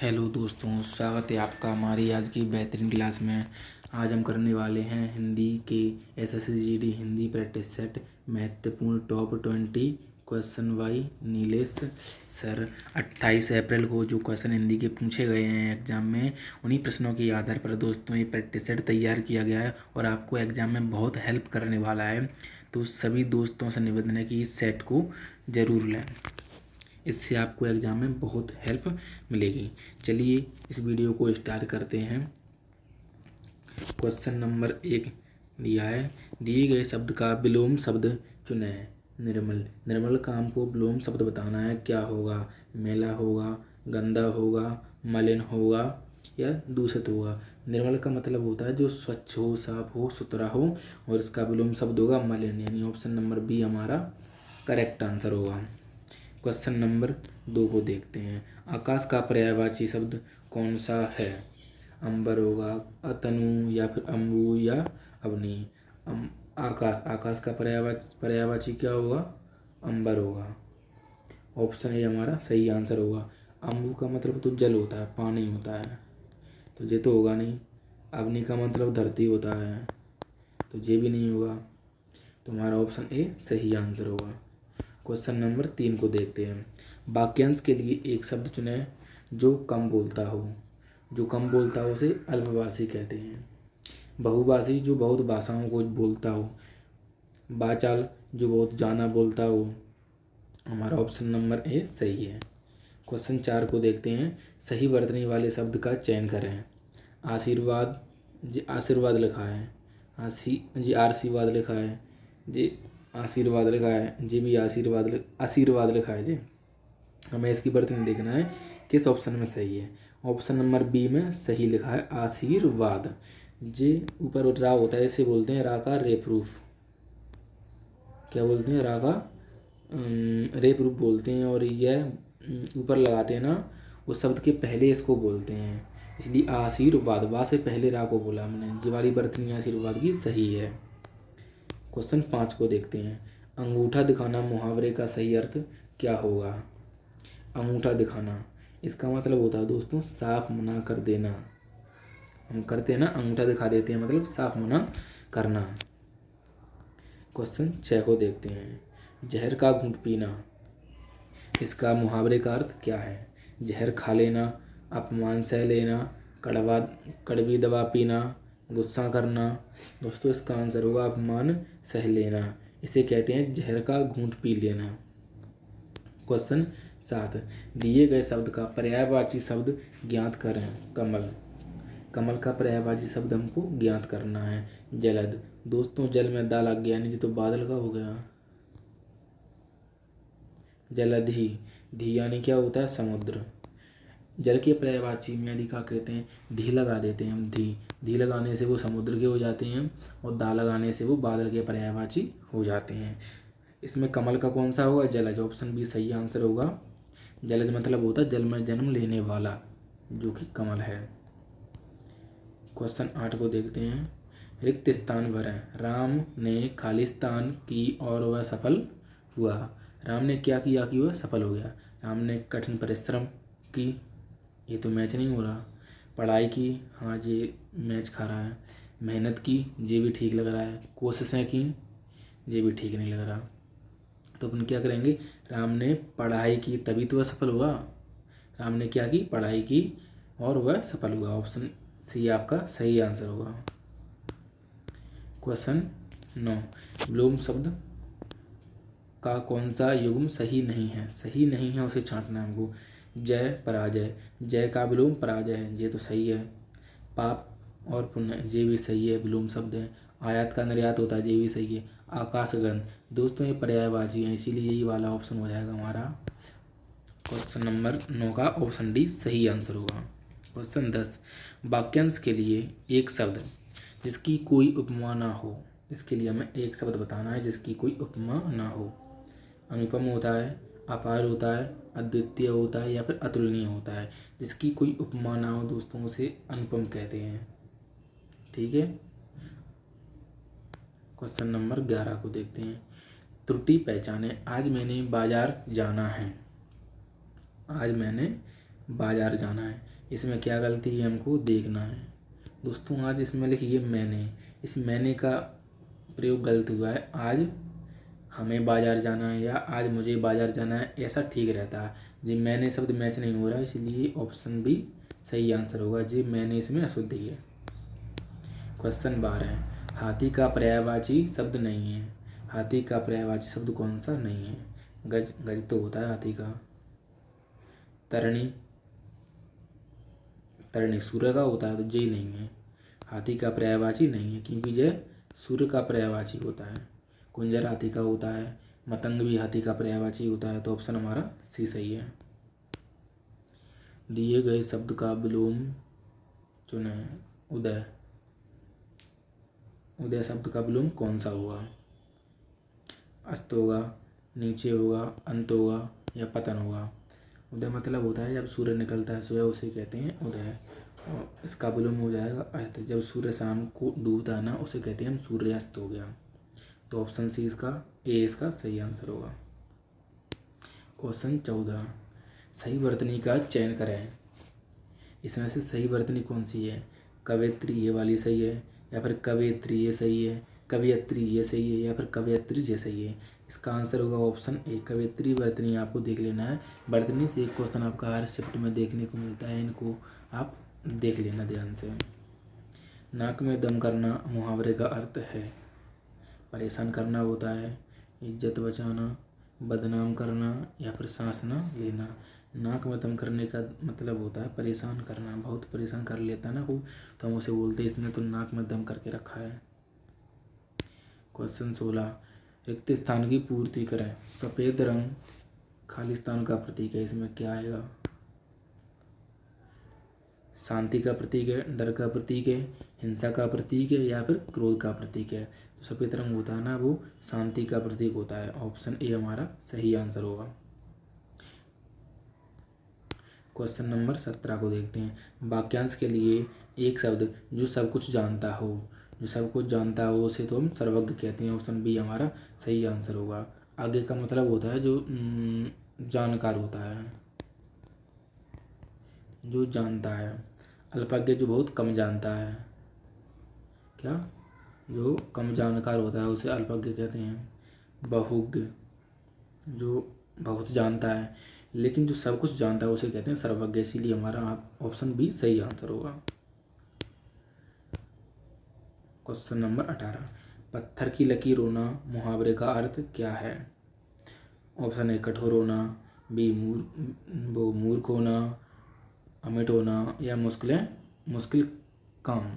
Hello दोस्तों, स्वागत है आपका हमारी आज की बेहतरीन क्लास में। आज हम करने वाले हैं हिंदी के एसएससी हिंदी प्रैक्टिस सेट महत्वपूर्ण top 20 question by Nilesh sir. 28 अप्रैल को जो क्वेश्चन हिंदी के पूछे गए हैं एग्जाम में, उन्हीं प्रश्नों के आधार पर दोस्तों ये प्रैक्टिस सेट तैयार किया गया है और आपको एग्जाम में बहुत हेल्प करने वाला है। तो सभी दोस्तों से निवेदन है कि इस सेट को ज़रूर लें, इससे आपको एग्ज़ाम में बहुत हेल्प मिलेगी। चलिए इस वीडियो को स्टार्ट करते हैं। क्वेश्चन नंबर 1 दिया है, दिए गए शब्द का विलोम शब्द चुनें। निर्मल, निर्मल का हमको विलोम शब्द बताना है। क्या होगा? मैला होगा, गंदा होगा, मलिन होगा या दूषित होगा। निर्मल का मतलब होता है जो स्वच्छ हो, साफ हो, सुथरा हो, और इसका विलोम शब्द होगा मलिन, यानी ऑप्शन नंबर बी हमारा करेक्ट आंसर होगा। क्वेश्चन नंबर 2 को देखते हैं। आकाश का पर्यायवाची शब्द कौन सा है? अंबर होगा, अतनु या फिर अम्बु या अवनी। आकाश, आकाश का पर्यायवाची क्या होगा? अंबर होगा। ऑप्शन ए हमारा सही आंसर होगा। अम्बु का मतलब तो जल होता है, पानी होता है, तो ये तो होगा नहीं। अवनी का मतलब धरती होता है, तो ये भी नहीं होगा। तो हमारा ऑप्शन ए सही आंसर होगा। क्वेश्चन नंबर 3 को देखते हैं। वाक्यांश के लिए एक शब्द चुनें जो कम बोलता हो। जो कम बोलता हो उसे अल्पभाषी कहते हैं। बहुभाषी जो बहुत भाषाओं को बोलता हो। वाचाल जो बहुत जाना बोलता हो। हमारा ऑप्शन नंबर ए सही है। क्वेश्चन 4 को देखते हैं। सही वर्तनी वाले शब्द का चयन करें। आशीर्वाद, जी आशीर्वाद लिखा है। जी आशीर्वाद लिखा है। जी आशीर्वाद लिखा है। जी भी आशीर्वाद लिखा है जी। हमें इसकी वर्तनी देखना है किस ऑप्शन में सही है। ऑप्शन नंबर बी में सही लिखा है आशीर्वाद। जी ऊपर रा होता है, इसे बोलते हैं रा का रेप प्रूफ। क्या बोलते हैं? रा का रेप प्रूफ बोलते हैं, और यह ऊपर लगाते हैं ना, उस शब्द के पहले इसको बोलते हैं, इसलिए आशीर्वाद। वा से पहले रा को बोला हमने। ये वाली वर्तनी आशीर्वाद की सही है। क्वेश्चन 5 को देखते हैं। अंगूठा दिखाना मुहावरे का सही अर्थ क्या होगा? अंगूठा दिखाना, इसका मतलब होता है दोस्तों साफ मना कर देना। हम करते हैं ना, अंगूठा दिखा देते हैं, मतलब साफ मना करना। क्वेश्चन 6 को देखते हैं। जहर का घूंट पीना, इसका मुहावरे का अर्थ क्या है? जहर खा लेना, अपमान सह लेना, कड़वी दवा पीना, गुस्सा करना। दोस्तों इसका आंसर होगा अपमान सह लेना। इसे कहते हैं जहर का घूंट पी लेना। क्वेश्चन 7, दिए गए शब्द का पर्यायवाची शब्द ज्ञात करें। कमल, कमल का पर्यायवाची शब्द हमको ज्ञात करना है। जलद, दोस्तों जल में दा लग गया, नहीं तो बादल का हो गया। जलधि, धी यानी क्या होता है? समुद्र। जल के पर्यायवाची में यदि क्या कहते हैं, धी लगा देते हैं हम। धी लगाने से वो समुद्र के हो जाते हैं, और दा लगाने से वो बादल के पर्यायवाची हो जाते हैं। इसमें कमल का कौन सा होगा? जलज। ऑप्शन बी सही आंसर होगा। जलज मतलब होता है जल में जन्म लेने वाला, जो कि कमल है। क्वेश्चन 8 को देखते हैं। रिक्त स्थान भरें। राम ने खालिस्तान की और वह सफल हुआ। राम ने क्या किया कि वह सफल हो गया? राम ने कठिन परिश्रम की, ये तो मैच नहीं हो रहा। पढ़ाई की, हाँ ये मैच खा रहा है। मेहनत की, ये भी ठीक लग रहा है। कोशिशें की, ये भी ठीक नहीं लग रहा। तो अपन क्या करेंगे? राम ने पढ़ाई की तभी तो वह सफल हुआ। राम ने क्या की? पढ़ाई की और वह सफल हुआ। ऑप्शन सी आपका सही आंसर होगा। क्वेश्चन 9, विलोम शब्द का कौन सा युग्म सही नहीं है? सही नहीं है उसे छांटना है हमको। जय पराजय, जय का विलोम पराजय है, ये तो सही है। पाप और पुण्य, ये भी सही है, विलोम शब्द है। आयात का निर्यात होता है, ये भी सही है। आकाशगंध, दोस्तों ये पर्यायवाची है, इसीलिए यही वाला ऑप्शन हो जाएगा हमारा। क्वेश्चन नंबर 9 का ऑप्शन डी सही आंसर होगा। क्वेश्चन 10, वाक्यांश के लिए एक शब्द जिसकी कोई उपमा ना हो। इसके लिए हमें एक शब्द बताना है जिसकी कोई उपमा ना हो। अनुपम होता है, अपार होता है, अद्वितीय होता है, या फिर अतुलनीय होता है। जिसकी कोई उपमा ना हो दोस्तों उसे अनुपम कहते हैं। ठीक है। क्वेश्चन नंबर 11 को देखते हैं। त्रुटि पहचाने। आज मैंने बाजार जाना है। आज मैंने बाजार जाना है। इसमें क्या गलती है, हमको देखना है। दोस्तों आज इसमें लिखिए मैंने, इस मैंने का प्रयोग गलत हुआ है। आज हमें बाजार जाना है या आज मुझे बाजार जाना है, ऐसा ठीक रहता है। जी मैंने शब्द मैच नहीं हो रहा है, इसलिए ऑप्शन बी सही आंसर होगा। जी मैंने इसमें अशुद्धि है। क्वेश्चन 12, हाथी का पर्यायवाची शब्द नहीं है। हाथी का पर्यायवाची शब्द कौन सा नहीं है? गज, गज तो होता है हाथी का। तरणी, तरणी सूर्य का होता है, तो जे नहीं है। हाथी का पर्यायवाची नहीं है, क्योंकि जय सूर्य का पर्यायवाची होता है। कुंजर हाथी का होता है, मतंग भी हाथी का पर्यायवाची होता है, तो ऑप्शन हमारा सी सही है। दिए गए शब्द का विलोम चुनें। उदय, उदय शब्द का विलोम कौन सा होगा? अस्त होगा, नीचे होगा, अंत होगा या पतन होगा? उदय मतलब होता है जब सूर्य निकलता है सुबह, उसे कहते हैं उदय। और इसका विलोम हो जाएगा अस्त। जब सूर्य शाम को डूबता है ना, उसे कहते हैं हम सूर्यास्त हो गया। तो ऑप्शन सी इसका सही आंसर होगा। क्वेश्चन 14, सही वर्तनी का चयन करें। इसमें से सही वर्तनी कौन सी है? कवयित्री ये वाली सही है, या फिर कवयित्री ये सही है, कवयित्री ये सही है, या फिर कवयित्री ये सही है? इसका आंसर होगा ऑप्शन ए, कवयित्री वर्तनी आपको देख लेना है। वर्तनी से एक क्वेश्चन आपका हर शिफ्ट में देखने को मिलता है, इनको आप देख लेना ध्यान से। नाक में दम करना मुहावरे का अर्थ है। परेशान करना होता है, इज्जत बचाना, बदनाम करना, या फिर सांस ना लेना। नाक में दम करने का मतलब होता है परेशान करना। बहुत परेशान कर लेता है ना वो, तो हम उसे बोलते हैं इसने तो नाक में दम करके रखा है। क्वेश्चन 16, रिक्त स्थान की पूर्ति करें। सफ़ेद रंग खालिस्तान का प्रतीक है, इसमें क्या आएगा? शांति का प्रतीक है, डर का प्रतीक है, हिंसा का प्रतीक है, या फिर क्रोध का प्रतीक है? तो सफ़ेद रंग होता है ना, वो शांति का प्रतीक होता है। ऑप्शन ए हमारा सही आंसर होगा। क्वेश्चन नंबर 17 को देखते हैं। वाक्यांश के लिए एक शब्द जो सब कुछ जानता हो। जो सब कुछ जानता हो उसे तो हम सर्वज्ञ कहते हैं। ऑप्शन बी हमारा सही आंसर होगा। आगे का मतलब होता है जो जानकार होता है, जो जानता है। अल्पज्ञ जो बहुत कम जानता है। क्या? जो कम जानकार होता है उसे अल्पज्ञ कहते हैं। बहुज्ञ जो बहुत जानता है, लेकिन जो सब कुछ जानता है उसे कहते हैं सर्वज्ञ। इसीलिए हमारा ऑप्शन बी सही आंसर होगा। क्वेश्चन नंबर 18, पत्थर की लकीर होना मुहावरे का अर्थ क्या है? ऑप्शन ए कठोर होना, बी मूर्ख होना, अमिट होना, या मुश्किल काम।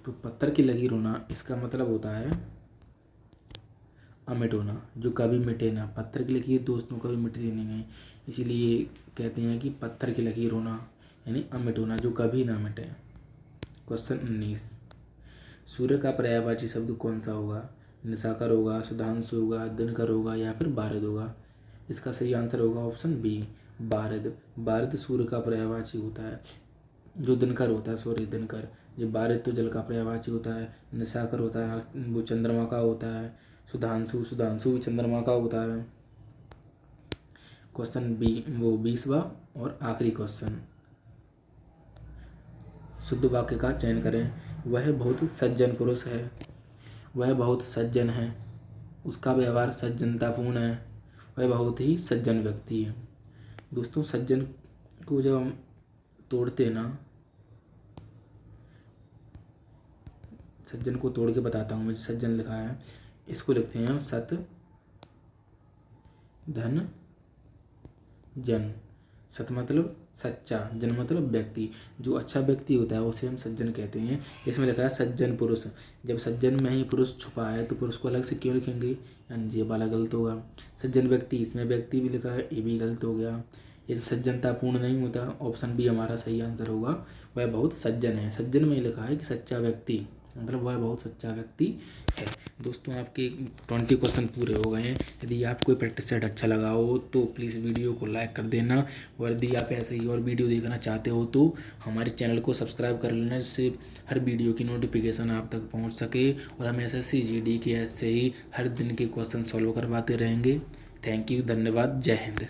तो पत्थर की लकीर होना इसका मतलब होता है अमिट होना, जो कभी मिटे ना। पत्थर की लकीर दोस्तों कभी मिटती नहीं है, इसीलिए कहते हैं कि पत्थर की लकीर होना यानी अमिट होना, जो कभी ना मिटे। क्वेश्चन 19, सूर्य का पर्यायवाची शब्द कौन सा होगा? निशाकर होगा, सुधांशु होगा, दिनकर होगा, या फिर बारिद होगा? इसका सही आंसर होगा ऑप्शन बी, बारिद। बारिद सूर्य का पर्यायवाची होता है। जो दिनकर होता है, सॉरी दिनकर। जो बारिद तो जल का पर्यायवाची होता है। निशाकर होता है वो चंद्रमा का होता है। सुधांशु भी चंद्रमा का होता है। क्वेश्चन बी वो 20वां और आखिरी क्वेश्चन, शुद्ध वाक्य का चयन करें। वह बहुत सज्जन पुरुष है। वह बहुत सज्जन है, उसका व्यवहार सज्जनतापूर्ण है, वह बहुत ही सज्जन व्यक्ति है। दोस्तों सज्जन को जब हम तोड़ते हैं ना, सज्जन को तोड़ के बताता हूँ, मुझे सज्जन लिखा है, इसको लिखते हैं हम सत धन जन। सत मतलब सच्चा, जन मतलब व्यक्ति। जो अच्छा व्यक्ति होता है उसे हम सज्जन कहते हैं। इसमें लिखा है सज्जन पुरुष। जब सज्जन में ही पुरुष छुपा है तो पुरुष को अलग से क्यों लिखेंगे, यानी ये वाला गलत होगा। सज्जन व्यक्ति, इसमें व्यक्ति भी लिखा है, ये भी गलत हो गया। ये सज्जनता पूर्ण नहीं होता। ऑप्शन बी हमारा सही आंसर होगा, वह बहुत सज्जन है। सज्जन में लिखा है कि सच्चा व्यक्ति, मतलब वह बहुत सच्चा व्यक्ति है। दोस्तों आपके 20 क्वेश्चन पूरे हो गए हैं। यदि आपको प्रैक्टिस सेट अच्छा लगा हो तो प्लीज़ वीडियो को लाइक कर देना, और यदि आप ऐसे ही और वीडियो देखना चाहते हो तो हमारे चैनल को सब्सक्राइब कर लेना, जिससे हर वीडियो की नोटिफिकेशन आप तक पहुंच सके। और हम SSC GD के ऐसे ही हर दिन के क्वेश्चन सॉल्व करवाते रहेंगे। थैंक यू, धन्यवाद, जय हिंद।